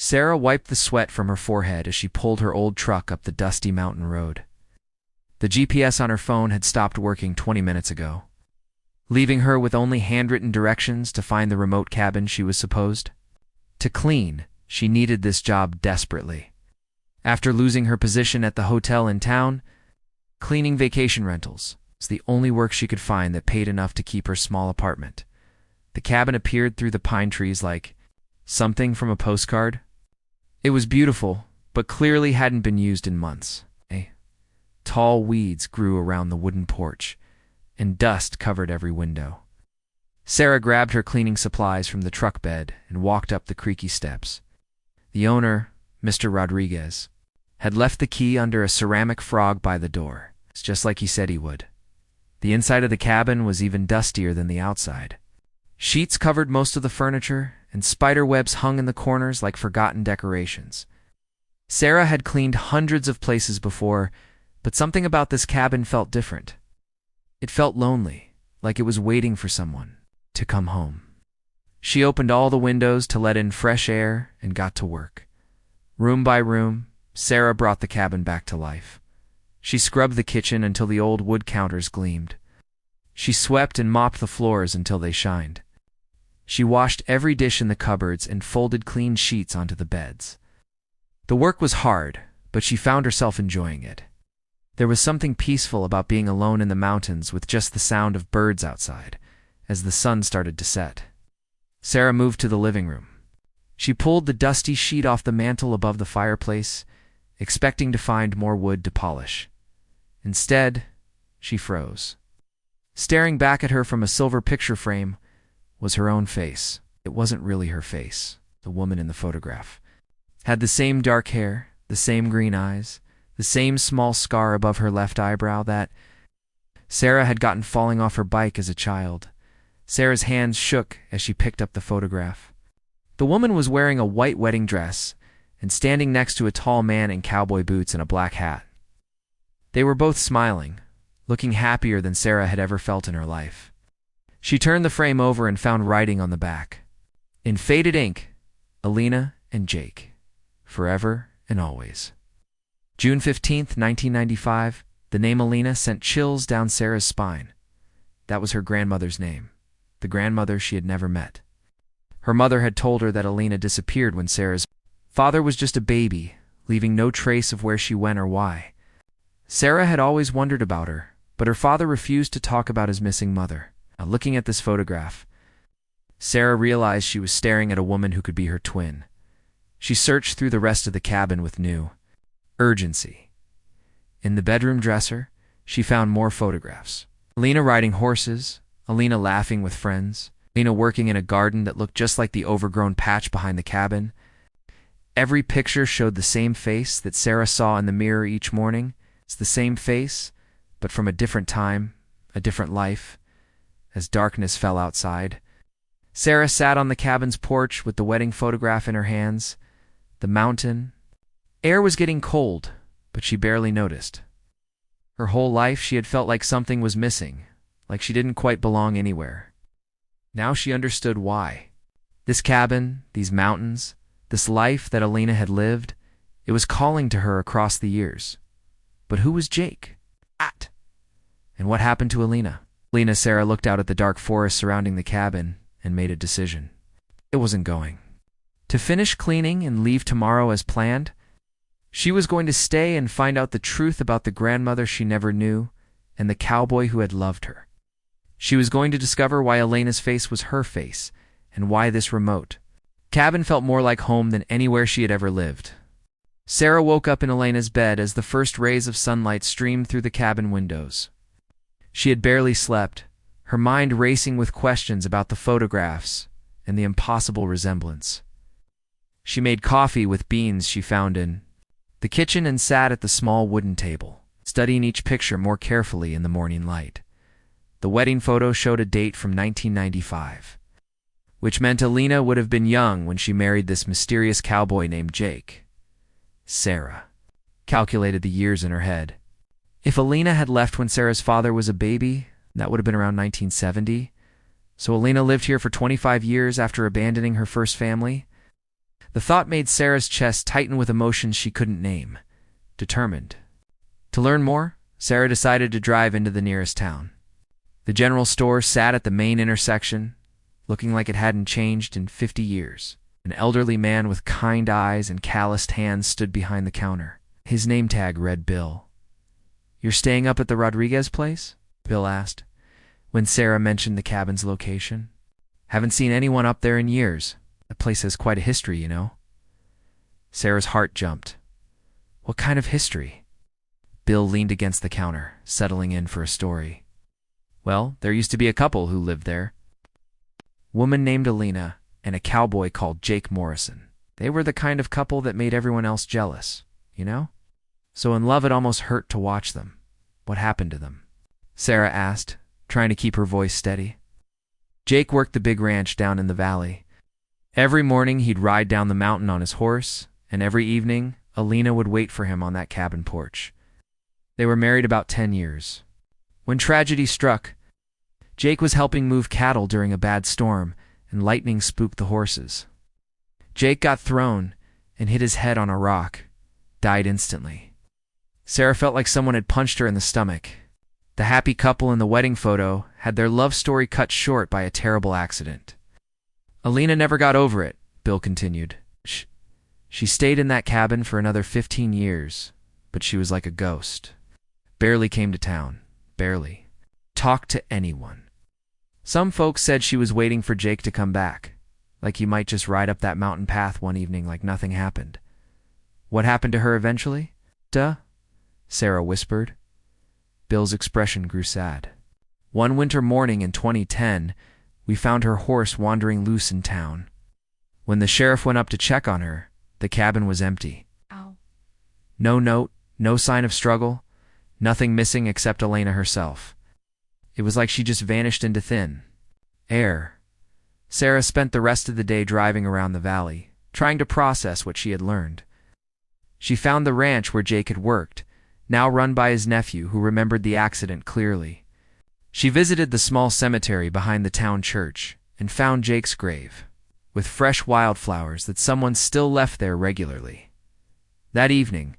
Sarah wiped the sweat from her forehead as she pulled her old truck up the dusty mountain road. The GPS on her phone had stopped working 20 minutes ago, leaving her with only handwritten directions to find the remote cabin she was supposed to clean. She needed this job desperately. After losing her position at the hotel in town, cleaning vacation rentals was the only work she could find that paid enough to keep her small apartment. The cabin appeared through the pine trees like something from a postcard. It was beautiful, but clearly hadn't been used in months. Tall weeds grew around the wooden porch, and dust covered every window. Sarah grabbed her cleaning supplies from the truck bed and walked up the creaky steps. The owner, Mr. Rodriguez, had left the key under a ceramic frog by the door, just like he said he would. The inside of the cabin was even dustier than the outside. Sheets covered most of the furniture, and spider webs hung in the corners like forgotten decorations. Sarah had cleaned hundreds of places before, but something about this cabin felt different. It felt lonely, like it was waiting for someone to come home. She opened all the windows to let in fresh air and got to work. Room by room, Sarah brought the cabin back to life. She scrubbed the kitchen until the old wood counters gleamed. She swept and mopped the floors until they shined. She washed every dish in the cupboards and folded clean sheets onto the beds. The work was hard, but she found herself enjoying it. There was something peaceful about being alone in the mountains with just the sound of birds outside as the sun started to set. Sarah moved to the living room. She pulled the dusty sheet off the mantel above the fireplace, expecting to find more wood to polish. Instead, she froze. Staring back at her from a silver picture frame was her own face. It wasn't really her face. The woman in the photograph had the same dark hair, the same green eyes, the same small scar above her left eyebrow that Sarah had gotten falling off her bike as a child. Sarah's hands shook as she picked up the photograph. The woman was wearing a white wedding dress and standing next to a tall man in cowboy boots and a black hat. They were both smiling, looking happier than Sarah had ever felt in her life. She turned the frame over and found writing on the back. In faded ink, Alina and Jake, forever and always. June 15th, 1995, the name Alina sent chills down Sarah's spine. That was her grandmother's name, the grandmother she had never met. Her mother had told her that Alina disappeared when Sarah's father was just a baby, leaving no trace of where she went or why. Sarah had always wondered about her, but her father refused to talk about his missing mother. Now, looking at this photograph, Sarah realized she was staring at a woman who could be her twin. She searched through the rest of the cabin with new urgency. In the bedroom dresser, she found more photographs. Alina riding horses, Alina laughing with friends, Alina working in a garden that looked just like the overgrown patch behind the cabin. Every picture showed the same face that Sarah saw in the mirror each morning. It's the same face, but from a different time, a different life. As darkness fell outside, Sarah sat on the cabin's porch with the wedding photograph in her hands. The mountain. Air was getting cold, but she barely noticed. Her whole life she had felt like something was missing, like she didn't quite belong anywhere. Now she understood why. This cabin, these mountains, this life that Alina had lived, it was calling to her across the years. But who was Jake? And what happened to Alina? Sarah looked out at the dark forest surrounding the cabin and made a decision. It wasn't going to finish cleaning and leave tomorrow as planned. She was going to stay and find out the truth about the grandmother she never knew and the cowboy who had loved her. She was going to discover why Alina's face was her face and why this remote cabin felt more like home than anywhere she had ever lived. Sarah woke up in Alina's bed as the first rays of sunlight streamed through the cabin windows. She had barely slept, her mind racing with questions about the photographs and the impossible resemblance. She made coffee with beans she found in the kitchen and sat at the small wooden table, studying each picture more carefully in the morning light. The wedding photo showed a date from 1995, which meant Alina would have been young when she married this mysterious cowboy named Jake. Sarah calculated the years in her head. If Alina had left when Sarah's father was a baby, that would have been around 1970. So Alina lived here for 25 years after abandoning her first family. The thought made Sarah's chest tighten with emotions she couldn't name. Determined to learn more, Sarah decided to drive into the nearest town. The general store sat at the main intersection, looking like it hadn't changed in 50 years. An elderly man with kind eyes and calloused hands stood behind the counter. His name tag read Bill. "You're staying up at the Rodriguez place?" Bill asked, when Sarah mentioned the cabin's location. "Haven't seen anyone up there in years. The place has quite a history, you know." Sarah's heart jumped. "What kind of history?" Bill leaned against the counter, settling in for a story. "Well, there used to be a couple who lived there. Woman named Alina and a cowboy called Jake Morrison. They were the kind of couple that made everyone else jealous, you know? So in love it almost hurt to watch them. What happened to them?" Sarah asked, trying to keep her voice steady. Jake worked the big ranch down in the valley. Every morning he'd ride down the mountain on his horse, and every evening Alina would wait for him on that cabin porch. They were married about 10 years. When tragedy struck, Jake was helping move cattle during a bad storm, and lightning spooked the horses. Jake got thrown and hit his head on a rock, died instantly. Sarah felt like someone had punched her in the stomach. The happy couple in the wedding photo had their love story cut short by a terrible accident. "Alina never got over it," Bill continued. She stayed in that cabin for another 15 years, but she was like a ghost. Barely came to town. Barely. Talked to anyone. Some folks said she was waiting for Jake to come back, like he might just ride up that mountain path one evening like nothing happened. What happened to her eventually? Duh, Sarah whispered. Bill's expression grew sad. One winter morning in 2010, we found her horse wandering loose in town. When the sheriff went up to check on her, the cabin was empty. Ow. No note, no sign of struggle, nothing missing except Elena herself. It was like she just vanished into thin air. Sarah spent the rest of the day driving around the valley, trying to process what she had learned. She found the ranch where Jake had worked, now run by his nephew who remembered the accident clearly. She visited the small cemetery behind the town church and found Jake's grave, with fresh wildflowers that someone still left there regularly. That evening,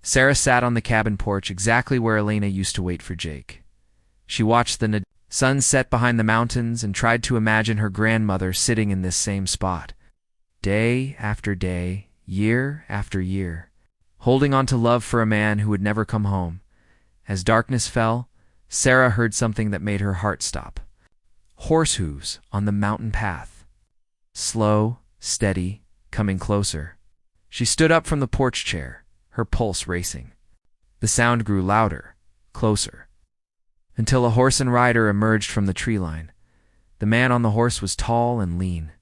Sarah sat on the cabin porch exactly where Elena used to wait for Jake. She watched the sun set behind the mountains and tried to imagine her grandmother sitting in this same spot. Day after day, year after year, holding on to love for a man who would never come home. As darkness fell, Sarah heard something that made her heart stop. Horse hooves on the mountain path. Slow, steady, coming closer. She stood up from the porch chair, her pulse racing. The sound grew louder, closer, until a horse and rider emerged from the tree line. The man on the horse was tall and lean,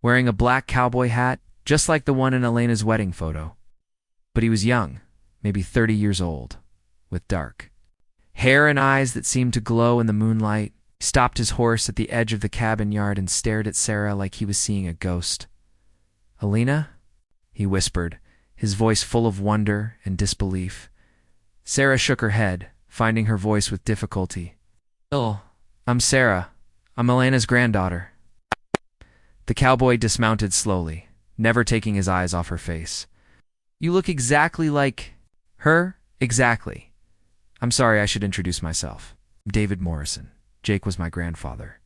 wearing a black cowboy hat, just like the one in Elena's wedding photo. But he was young, maybe 30 years old, with dark hair and eyes that seemed to glow in the moonlight. He stopped his horse at the edge of the cabin yard and stared at Sarah like he was seeing a ghost. "Elena?" he whispered, his voice full of wonder and disbelief. Sarah shook her head, finding her voice with difficulty. "Bill, I'm Sarah. I'm Elena's granddaughter." The cowboy dismounted slowly, never taking his eyes off her face. "You look exactly like her, exactly. I'm sorry, I should introduce myself. David Morrison. Jake was my grandfather."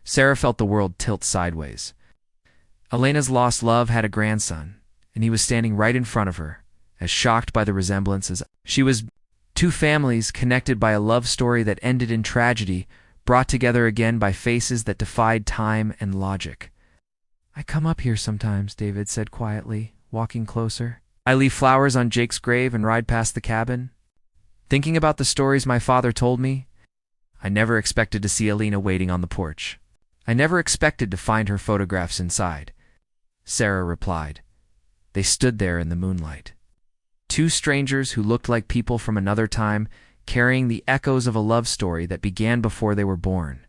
Sarah felt the world tilt sideways. Elena's lost love had a grandson, and he was standing right in front of her, as shocked by the resemblance as she was. Two families connected by a love story that ended in tragedy, brought together again by faces that defied time and logic. "I come up here sometimes," David said quietly, walking closer. "I leave flowers on Jake's grave and ride past the cabin, thinking about the stories my father told me. I never expected to see Elena waiting on the porch. I never expected to find her photographs inside." Sarah replied. They stood there in the moonlight. Two strangers who looked like people from another time, carrying the echoes of a love story that began before they were born.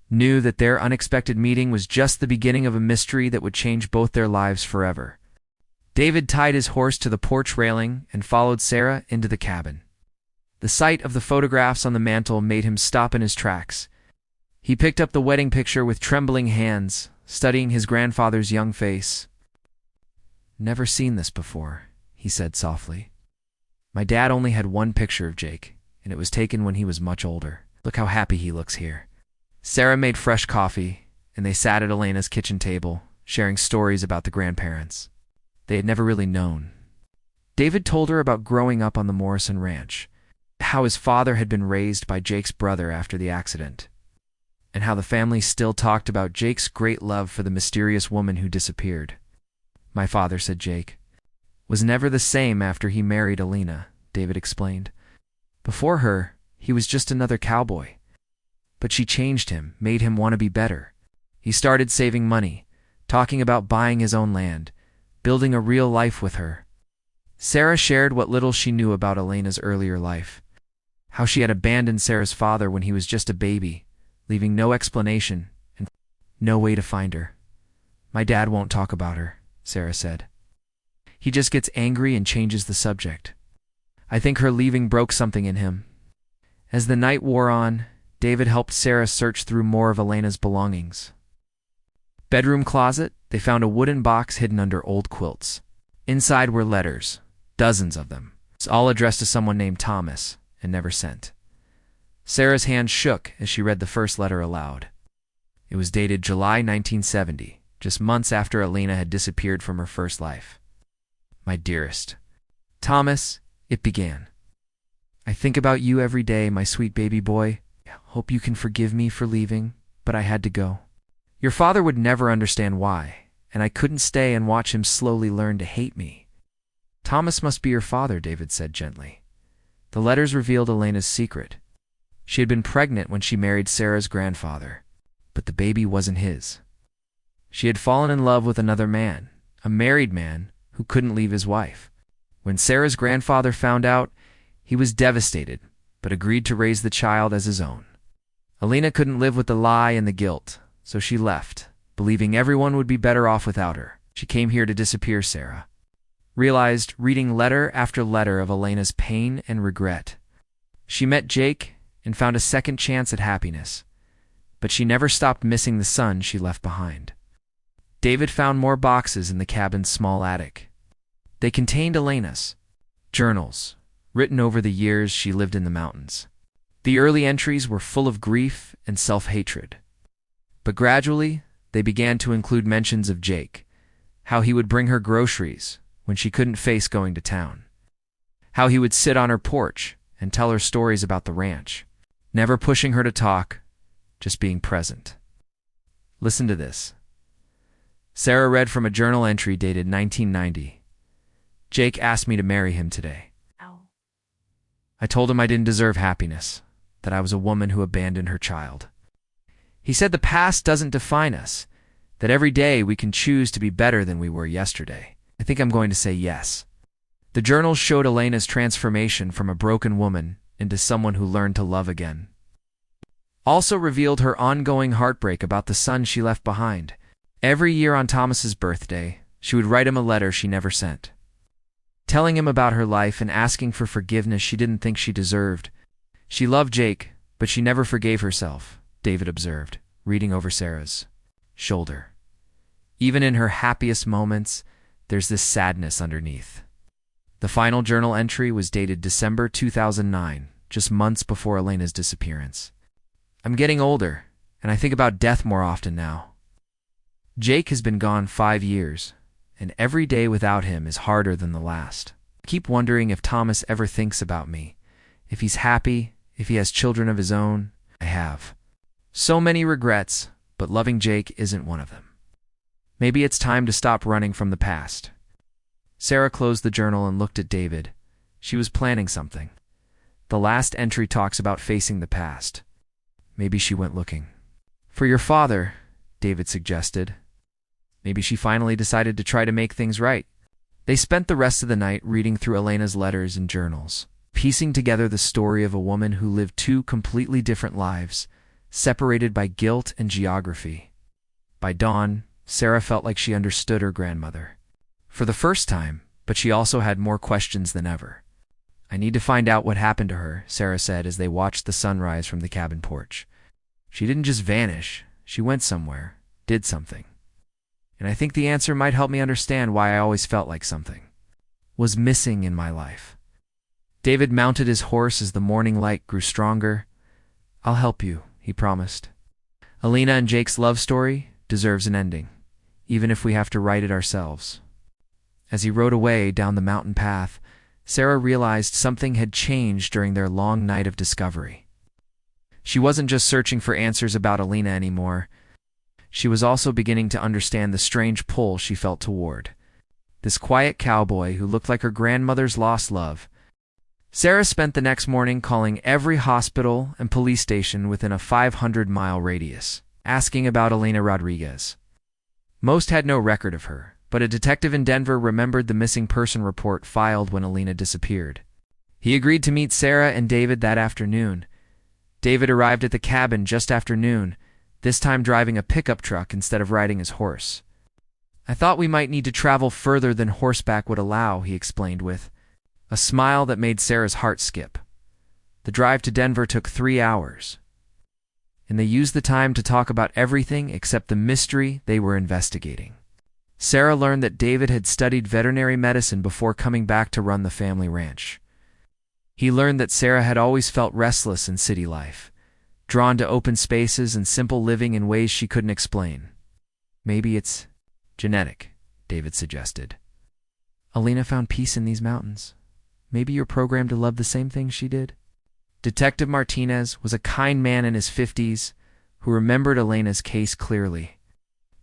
Knew that their unexpected meeting was just the beginning of a mystery that would change both their lives forever. David tied his horse to the porch railing and followed Sarah into the cabin. The sight of the photographs on the mantel made him stop in his tracks. He picked up the wedding picture with trembling hands, studying his grandfather's young face. Never seen this before, he said softly. My dad only had one picture of Jake, and it was taken when he was much older. Look how happy he looks here. Sarah made fresh coffee, and they sat at Elena's kitchen table, sharing stories about the grandparents they had never really known. David told her about growing up on the Morrison Ranch, how his father had been raised by Jake's brother after the accident, and how the family still talked about Jake's great love for the mysterious woman who disappeared. My father, said Jake, was never the same after he married Elena, David explained. Before her, he was just another cowboy. But she changed him, made him want to be better. He started saving money, talking about buying his own land, building a real life with her. Sarah shared what little she knew about Elena's earlier life, how she had abandoned Sarah's father when he was just a baby, leaving no explanation and no way to find her. My dad won't talk about her, Sarah said. He just gets angry and changes the subject. I think her leaving broke something in him. As the night wore on, David helped Sarah search through more of Elena's belongings. Bedroom closet, they found a wooden box hidden under old quilts. Inside were letters, dozens of them, all addressed to someone named Thomas and never sent. Sarah's hand shook as she read the first letter aloud. It was dated July 1970, just months after Elena had disappeared from her first life. My dearest Thomas, it began. I think about you every day, my sweet baby boy. Hope you can forgive me for leaving, but I had to go. Your father would never understand why, and I couldn't stay and watch him slowly learn to hate me. Thomas must be your father, David said gently. The letters revealed Elena's secret. She had been pregnant when she married Sarah's grandfather, but the baby wasn't his. She had fallen in love with another man, a married man who couldn't leave his wife. When Sarah's grandfather found out, he was devastated, but agreed to raise the child as his own. Elena couldn't live with the lie and the guilt, so she left, believing everyone would be better off without her. She came here to disappear Sarah. Realized, reading letter after letter of Elena's pain and regret. She met Jake and found a second chance at happiness, but she never stopped missing the son she left behind. David found more boxes in the cabin's small attic. They contained Elena's journals, written over the years she lived in the mountains. The early entries were full of grief and self-hatred. But gradually, they began to include mentions of Jake, how he would bring her groceries when she couldn't face going to town, how he would sit on her porch and tell her stories about the ranch, never pushing her to talk, just being present. Listen to this. Sarah read from a journal entry dated 1990. Jake asked me to marry him today. Ow. I told him I didn't deserve happiness, that I was a woman who abandoned her child. He said the past doesn't define us, that every day we can choose to be better than we were yesterday. I think I'm going to say yes. The journals showed Elena's transformation from a broken woman into someone who learned to love again. Also revealed her ongoing heartbreak about the son she left behind. Every year on Thomas's birthday, she would write him a letter she never sent, telling him about her life and asking for forgiveness she didn't think she deserved. She loved Jake, but she never forgave herself, David observed, reading over Sarah's shoulder. Even in her happiest moments, there's this sadness underneath. The final journal entry was dated December 2009, just months before Elena's disappearance. I'm getting older, and I think about death more often now. Jake has been gone 5 years, and every day without him is harder than the last. I keep wondering if Thomas ever thinks about me, if he's happy, if he has children of his own. I have so many regrets, but loving Jake isn't one of them. Maybe it's time to stop running from the past. Sarah closed the journal and looked at David. She was planning something. The last entry talks about facing the past. Maybe she went looking for your father, David suggested. Maybe she finally decided to try to make things right. They spent the rest of the night reading through Elena's letters and journals, piecing together the story of a woman who lived 2 completely different lives, separated by guilt and geography. By dawn, Sarah felt like she understood her grandmother. For the first time, but she also had more questions than ever. I need to find out what happened to her, Sarah said as they watched the sunrise from the cabin porch. She didn't just vanish, she went somewhere, did something. and I think the answer might help me understand why I always felt like something was missing in my life. David mounted his horse as the morning light grew stronger. I'll help you, he promised. Alina and Jake's love story deserves an ending, even if we have to write it ourselves. As he rode away down the mountain path, Sarah realized something had changed during their long night of discovery. She wasn't just searching for answers about Alina anymore. She was also beginning to understand the strange pull she felt toward this quiet cowboy who looked like her grandmother's lost love. Sarah spent the next morning calling every hospital and police station within a 500-mile radius, asking about Alina Rodriguez. Most had no record of her, but a detective in Denver remembered the missing person report filed when Alina disappeared. He agreed to meet Sarah and David that afternoon. David arrived at the cabin just after noon, this time driving a pickup truck instead of riding his horse. I thought we might need to travel further than horseback would allow, he explained with a smile that made Sarah's heart skip. The drive to Denver took 3 hours, and they used the time to talk about everything except the mystery they were investigating. Sarah learned that David had studied veterinary medicine before coming back to run the family ranch. He learned that Sarah had always felt restless in city life, drawn to open spaces and simple living in ways she couldn't explain. Maybe it's genetic, David suggested. Alina found peace in these mountains. Maybe you're programmed to love the same things she did? Detective Martinez was a kind man in his 50s who remembered Alina's case clearly.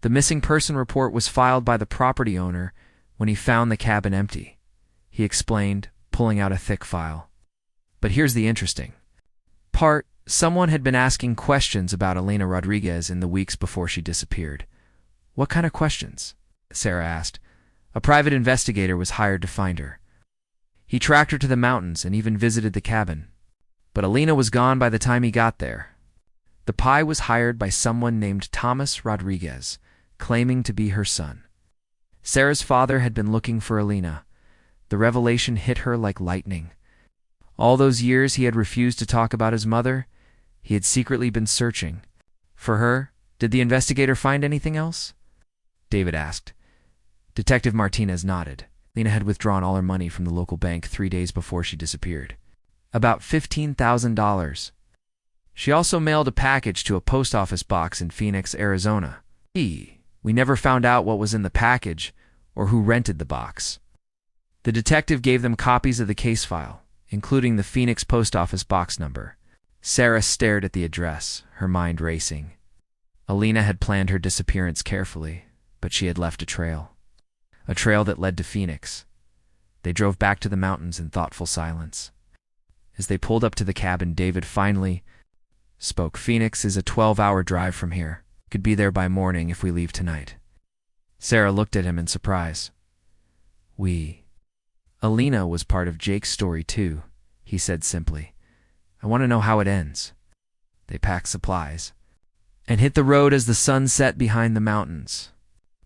The missing person report was filed by the property owner when he found the cabin empty, he explained, pulling out a thick file. But here's the interesting part. Someone had been asking questions about Alina Rodriguez in the weeks before she disappeared. What kind of questions? Sarah asked. A private investigator was hired to find her. He tracked her to the mountains and even visited the cabin. But Alina was gone by the time he got there. The PI was hired by someone named Thomas Rodriguez, claiming to be her son. Sarah's father had been looking for Alina. The revelation hit her like lightning. All those years he had refused to talk about his mother, he had secretly been searching. For her, did the investigator find anything else? David asked. Detective Martinez nodded. Alina had withdrawn all her money from the local bank 3 days before she disappeared. About $15,000. She also mailed a package to a post office box in Phoenix, Arizona. We never found out what was in the package or who rented the box. The detective gave them copies of the case file, including the Phoenix post office box number. Sarah stared at the address, her mind racing. Alina had planned her disappearance carefully, but she had left a trail that led to Phoenix. They drove back to the mountains in thoughtful silence. As they pulled up to the cabin, David finally spoke. Phoenix is a 12-hour drive from here. Could be there by morning if we leave tonight. Sarah looked at him in surprise. Alina was part of Jake's story too, he said simply. I want to know how it ends. They packed supplies and hit the road as the sun set behind the mountains.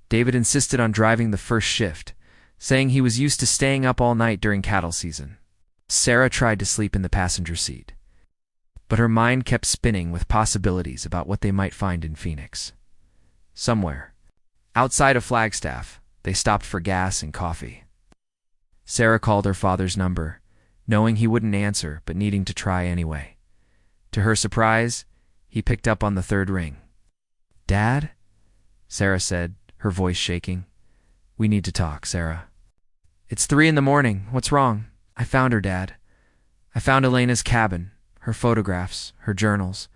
David insisted on driving the first shift, saying he was used to staying up all night during cattle season. Sarah tried to sleep in the passenger seat, but her mind kept spinning with possibilities about what they might find in Phoenix. Somewhere, outside of Flagstaff, they stopped for gas and coffee. Sarah called her father's number, knowing he wouldn't answer but needing to try anyway. To her surprise, he picked up on the third ring. Dad? Sarah said, her voice shaking. We need to talk, Sarah. It's 3 a.m. What's wrong? I found her, Dad. I found Elena's cabin, her photographs, her journals.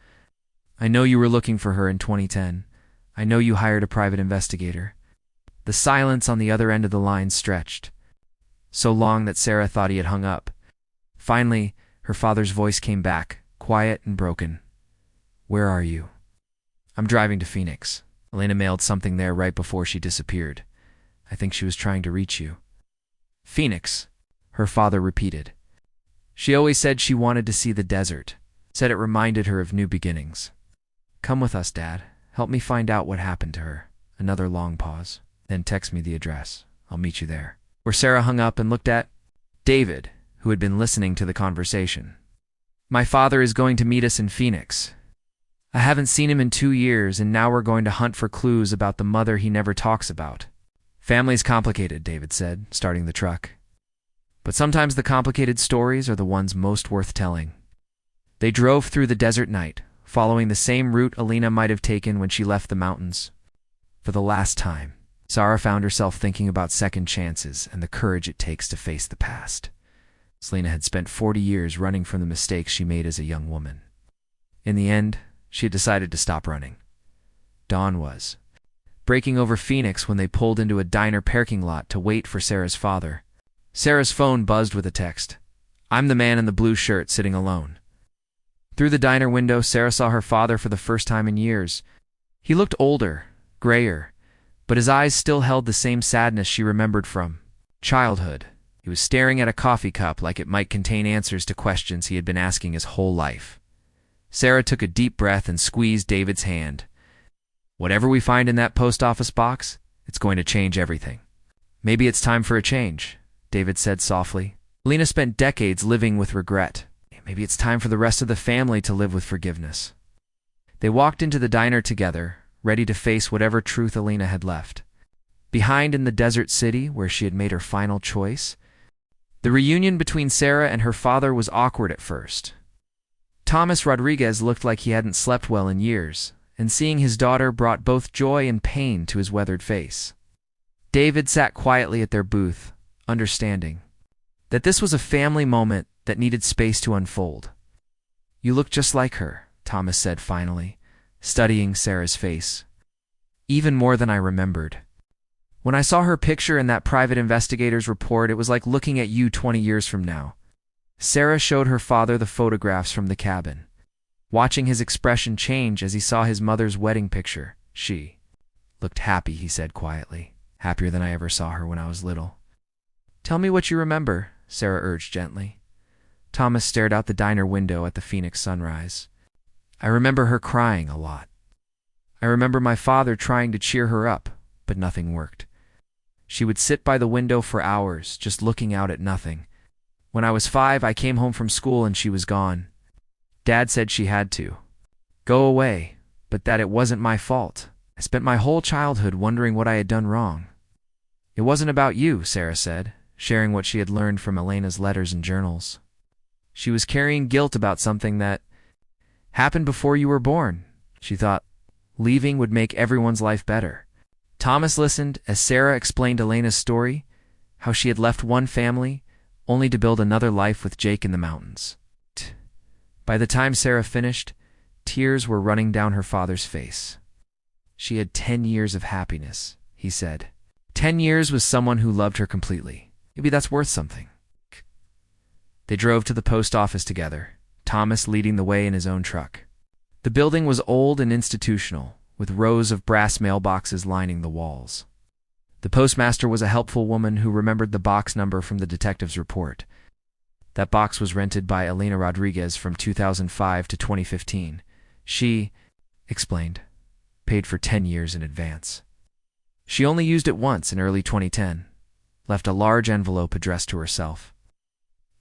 I know you were looking for her in 2010. I know you hired a private investigator. The silence on the other end of the line stretched, so long that Sarah thought he had hung up. Finally, her father's voice came back, quiet and broken. Where are you? I'm driving to Phoenix. Alina mailed something there right before she disappeared. I think she was trying to reach you. Phoenix, her father repeated. She always said she wanted to see the desert, said it reminded her of new beginnings. Come with us, Dad. Help me find out what happened to her. Another long pause. Then text me the address. I'll meet you there. Where Sarah hung up and looked at David, who had been listening to the conversation. My father is going to meet us in Phoenix. I haven't seen him in 2 years, and now we're going to hunt for clues about the mother he never talks about. Family's complicated, David said, starting the truck. But sometimes the complicated stories are the ones most worth telling. They drove through the desert night, following the same route Alina might have taken when she left the mountains. For the last time, Sarah found herself thinking about second chances and the courage it takes to face the past. Selena had spent 40 years running from the mistakes she made as a young woman. In the end, she had decided to stop running. Dawn was breaking over Phoenix when they pulled into a diner parking lot to wait for Sarah's father. Sarah's phone buzzed with a text. "I'm the man in the blue shirt sitting alone." Through the diner window, Sarah saw her father for the first time in years. He looked older, grayer, but his eyes still held the same sadness she remembered from childhood. He was staring at a coffee cup like it might contain answers to questions he had been asking his whole life. Sarah took a deep breath and squeezed David's hand. "Whatever we find in that post office box, it's going to change everything." "Maybe it's time for a change," David said softly. Alina spent decades living with regret. Maybe it's time for the rest of the family to live with forgiveness. They walked into the diner together, ready to face whatever truth Alina had left behind in the desert city where she had made her final choice. The reunion between Sarah and her father was awkward at first. Thomas Rodriguez looked like he hadn't slept well in years, and seeing his daughter brought both joy and pain to his weathered face. David sat quietly at their booth, understanding that this was a family moment that needed space to unfold. "You look just like her," Thomas said finally, studying Sarah's face. "Even more than I remembered. When I saw her picture in that private investigator's report, it was like looking at you 20 years from now." Sarah showed her father the photographs from the cabin. Watching his expression change as he saw his mother's wedding picture, she looked happy, he said quietly. "Happier than I ever saw her when I was little." "Tell me what you remember," Sarah urged gently. Thomas stared out the diner window at the Phoenix sunrise. "I remember her crying a lot. I remember my father trying to cheer her up, but nothing worked. She would sit by the window for hours, just looking out at nothing. When I was 5, I came home from school and she was gone. Dad said she had to go away, but that it wasn't my fault. I spent my whole childhood wondering what I had done wrong." "It wasn't about you," Sarah said, sharing what she had learned from Elena's letters and journals. "She was carrying guilt about something that happened before you were born. She thought leaving would make everyone's life better." Thomas listened as Sarah explained Elena's story, how she had left one family only to build another life with Jake in the mountains. By the time Sarah finished, tears were running down her father's face. "She had 10 years of happiness," he said. 10 years with someone who loved her completely. Maybe that's worth something. They drove to the post office together, Thomas leading the way in his own truck. The building was old and institutional, with rows of brass mailboxes lining the walls. The postmaster was a helpful woman who remembered the box number from the detective's report. That box was rented by Alina Rodriguez from 2005 to 2015. She, explained, paid for 10 years in advance. She only used it once in early 2010, left a large envelope addressed to herself.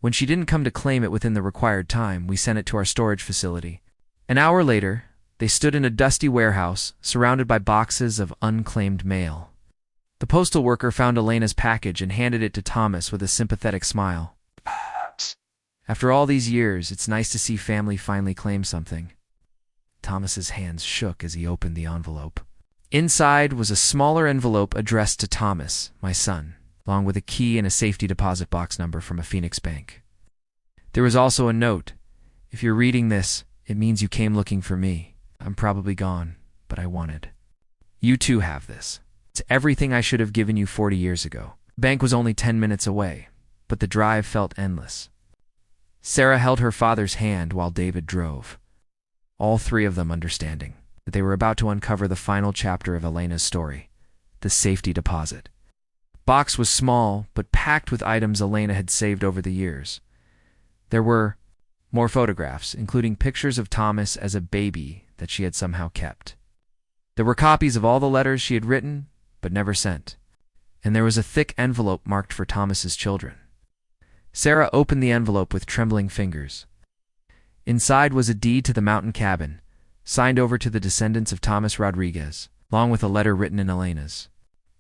When she didn't come to claim it within the required time, we sent it to our storage facility. An hour later, they stood in a dusty warehouse, surrounded by boxes of unclaimed mail. The postal worker found Elena's package and handed it to Thomas with a sympathetic smile. "After all these years, it's nice to see family finally claim something." Thomas's hands shook as he opened the envelope. Inside was a smaller envelope addressed to Thomas, my son, along with a key and a safety deposit box number from a Phoenix bank. There was also a note. "If you're reading this, it means you came looking for me. I'm probably gone, but I wanted. You too have this. It's everything I should have given you 40 years ago." Bank was only 10 minutes away, but the drive felt endless. Sarah held her father's hand while David drove, all three of them understanding that they were about to uncover the final chapter of Elena's story, the safety deposit. Box was small, but packed with items Elena had saved over the years. There were more photographs, including pictures of Thomas as a baby that she had somehow kept. There were copies of all the letters she had written, but never sent. And there was a thick envelope marked for Thomas's children. Sarah opened the envelope with trembling fingers. Inside was a deed to the mountain cabin, signed over to the descendants of Thomas Rodriguez, along with a letter written in Elena's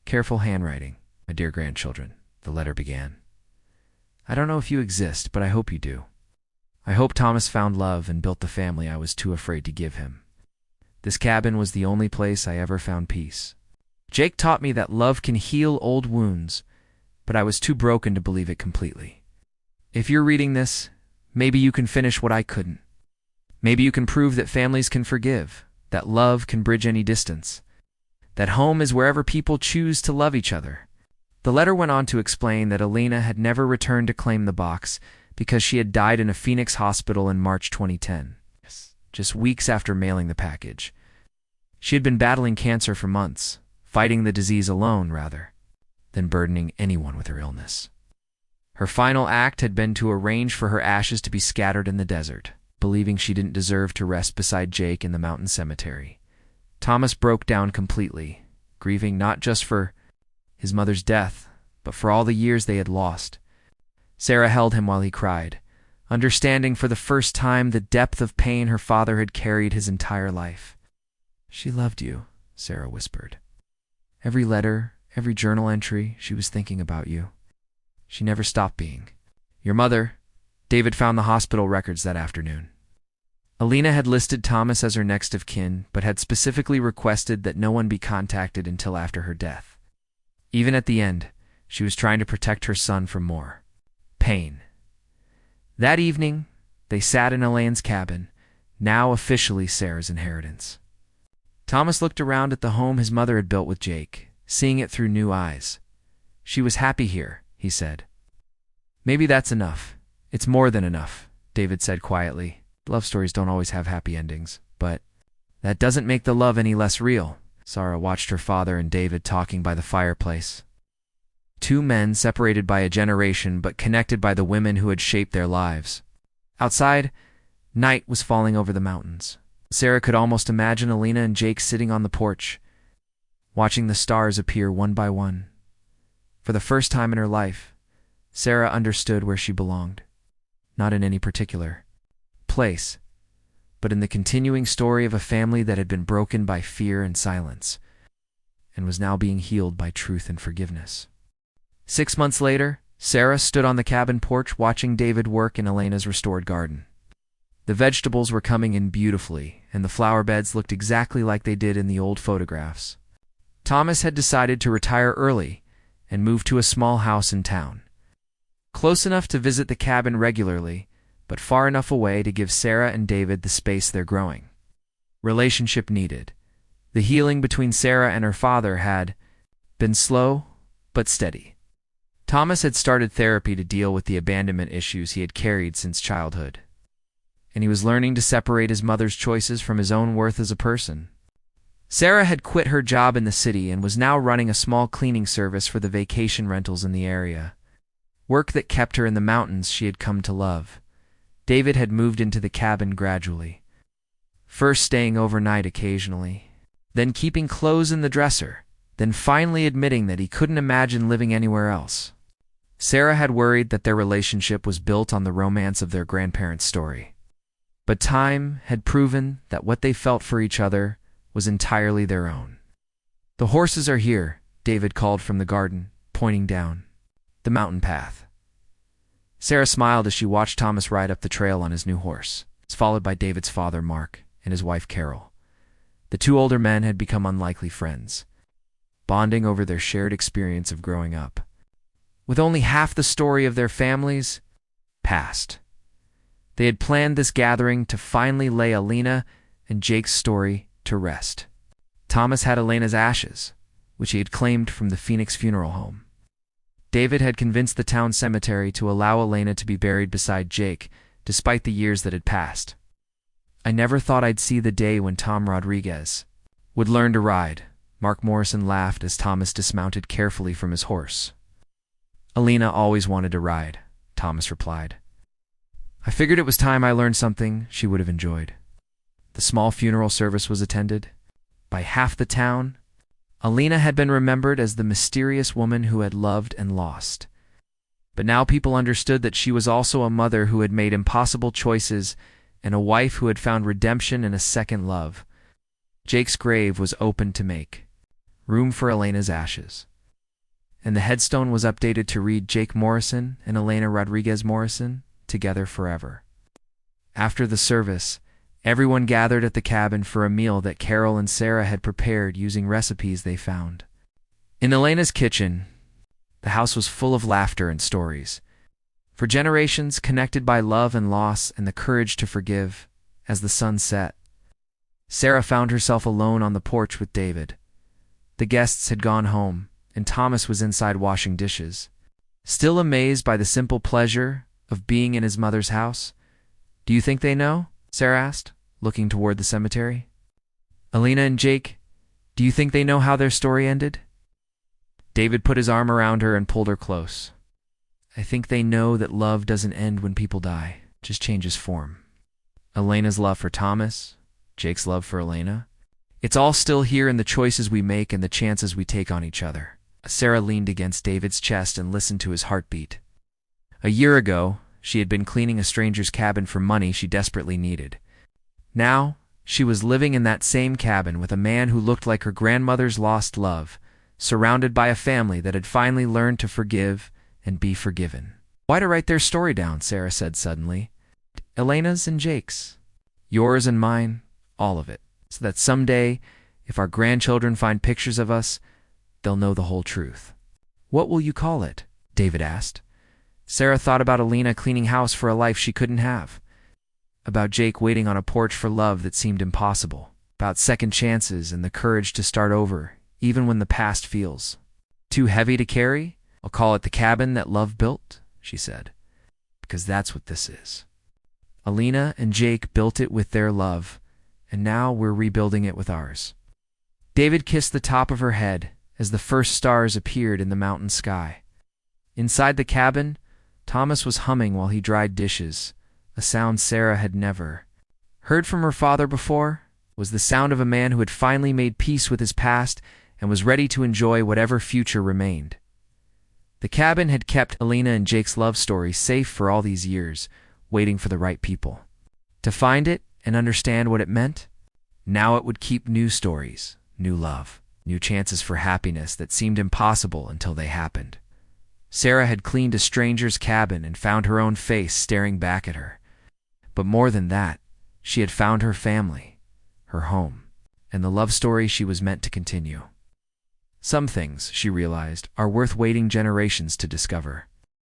careful handwriting. My dear grandchildren, the letter began. I don't know if you exist, but I hope you do. I hope Thomas found love and built the family I was too afraid to give him. This cabin was the only place I ever found peace. Jake taught me that love can heal old wounds, but I was too broken to believe it completely. If you're reading this, maybe you can finish what I couldn't. Maybe you can prove that families can forgive, that love can bridge any distance, that home is wherever people choose to love each other. The letter went on to explain that Elena had never returned to claim the box because she had died in a Phoenix hospital in March 2010, just weeks after mailing the package. She had been battling cancer for months, fighting the disease alone rather than burdening anyone with her illness. Her final act had been to arrange for her ashes to be scattered in the desert, believing she didn't deserve to rest beside Jake in the mountain cemetery. Thomas broke down completely, grieving not just for his mother's death, but for all the years they had lost. Sarah held him while he cried, understanding for the first time the depth of pain her father had carried his entire life. She loved you, Sarah whispered. Every letter, every journal entry, she was thinking about you. She never stopped being. Your mother, David found the hospital records that afternoon. Elena had listed Thomas as her next of kin, but had specifically requested that no one be contacted until after her death. Even at the end, she was trying to protect her son from more pain. That evening, they sat in Elaine's cabin, now officially Sarah's inheritance. Thomas looked around at the home his mother had built with Jake, seeing it through new eyes. She was happy here, he said. Maybe that's enough. It's more than enough, David said quietly. Love stories don't always have happy endings, but that doesn't make the love any less real. Sarah watched her father and David talking by the fireplace. Two men separated by a generation but connected by the women who had shaped their lives. Outside, night was falling over the mountains. Sarah could almost imagine Elena and Jake sitting on the porch, watching the stars appear one by one. For the first time in her life, Sarah understood where she belonged. Not in any particular place, but in the continuing story of a family that had been broken by fear and silence, and was now being healed by truth and forgiveness. 6 months later, Sarah stood on the cabin porch watching David work in Elena's restored garden. The vegetables were coming in beautifully, and the flower beds looked exactly like they did in the old photographs. Thomas had decided to retire early and move to a small house in town, close enough to visit the cabin regularly, but far enough away to give Sarah and David the space they're growing. Relationship needed. The healing between Sarah and her father had been slow but steady. Thomas had started therapy to deal with the abandonment issues he had carried since childhood, and he was learning to separate his mother's choices from his own worth as a person. Sarah had quit her job in the city and was now running a small cleaning service for the vacation rentals in the area, work that kept her in the mountains she had come to love. David had moved into the cabin gradually, first staying overnight occasionally, then keeping clothes in the dresser, then finally admitting that he couldn't imagine living anywhere else. Sarah had worried that their relationship was built on the romance of their grandparents' story, but time had proven that what they felt for each other was entirely their own. The horses are here, David called from the garden, pointing down the mountain path. Sarah smiled as she watched Thomas ride up the trail on his new horse, followed by David's father, Mark, and his wife, Carol. The two older men had become unlikely friends, bonding over their shared experience of growing up, with only half the story of their families past. They had planned this gathering to finally lay Elena and Jake's story to rest. Thomas had Elena's ashes, which he had claimed from the Phoenix funeral home. David had convinced the town cemetery to allow Elena to be buried beside Jake, despite the years that had passed. I never thought I'd see the day when Tom Rodriguez would learn to ride, Mark Morrison laughed as Thomas dismounted carefully from his horse. Elena always wanted to ride, Thomas replied. I figured it was time I learned something she would have enjoyed. The small funeral service was attended by half the town. Elena had been remembered as the mysterious woman who had loved and lost. But now people understood that she was also a mother who had made impossible choices and a wife who had found redemption in a second love. Jake's grave was opened to make room for Elena's ashes, and the headstone was updated to read Jake Morrison and Elena Rodriguez Morrison, together forever. After the service, everyone gathered at the cabin for a meal that Carol and Sarah had prepared using recipes they found. In Elena's kitchen, the house was full of laughter and stories. For generations connected by love and loss and the courage to forgive, as the sun set, Sarah found herself alone on the porch with David. The guests had gone home, and Thomas was inside washing dishes. Still amazed by the simple pleasure of being in his mother's house. "Do you think they know?" Sarah asked, looking toward the cemetery. "Elena and Jake, do you think they know how their story ended?" David put his arm around her and pulled her close. "I think they know that love doesn't end when people die, just changes form. Elena's love for Thomas, Jake's love for Elena. It's all still here in the choices we make and the chances we take on each other." Sarah leaned against David's chest and listened to his heartbeat. A year ago, she had been cleaning a stranger's cabin for money she desperately needed. Now, she was living in that same cabin with a man who looked like her grandmother's lost love, surrounded by a family that had finally learned to forgive and be forgiven. "Why to write their story down?" Sarah said suddenly. "Elena's and Jake's. Yours and mine, all of it. So that someday, if our grandchildren find pictures of us, they'll know the whole truth." "What will you call it?" David asked. Sarah thought about Elena cleaning house for a life she couldn't have, about Jake waiting on a porch for love that seemed impossible, about second chances and the courage to start over, even when the past feels too heavy to carry. "I'll call it the cabin that love built," she said, "because that's what this is. Elena and Jake built it with their love, and now we're rebuilding it with ours." David kissed the top of her head as the first stars appeared in the mountain sky. Inside the cabin, Thomas was humming while he dried dishes, a sound Sarah had never heard from her father before. It was the sound of a man who had finally made peace with his past and was ready to enjoy whatever future remained. The cabin had kept Elena and Jake's love story safe for all these years, waiting for the right people to find it and understand what it meant. Now it would keep new stories, new love, new chances for happiness that seemed impossible until they happened. Sarah had cleaned a stranger's cabin and found her own face staring back at her. But more than that, she had found her family, her home, and the love story she was meant to continue. Some things, she realized, are worth waiting generations to discover.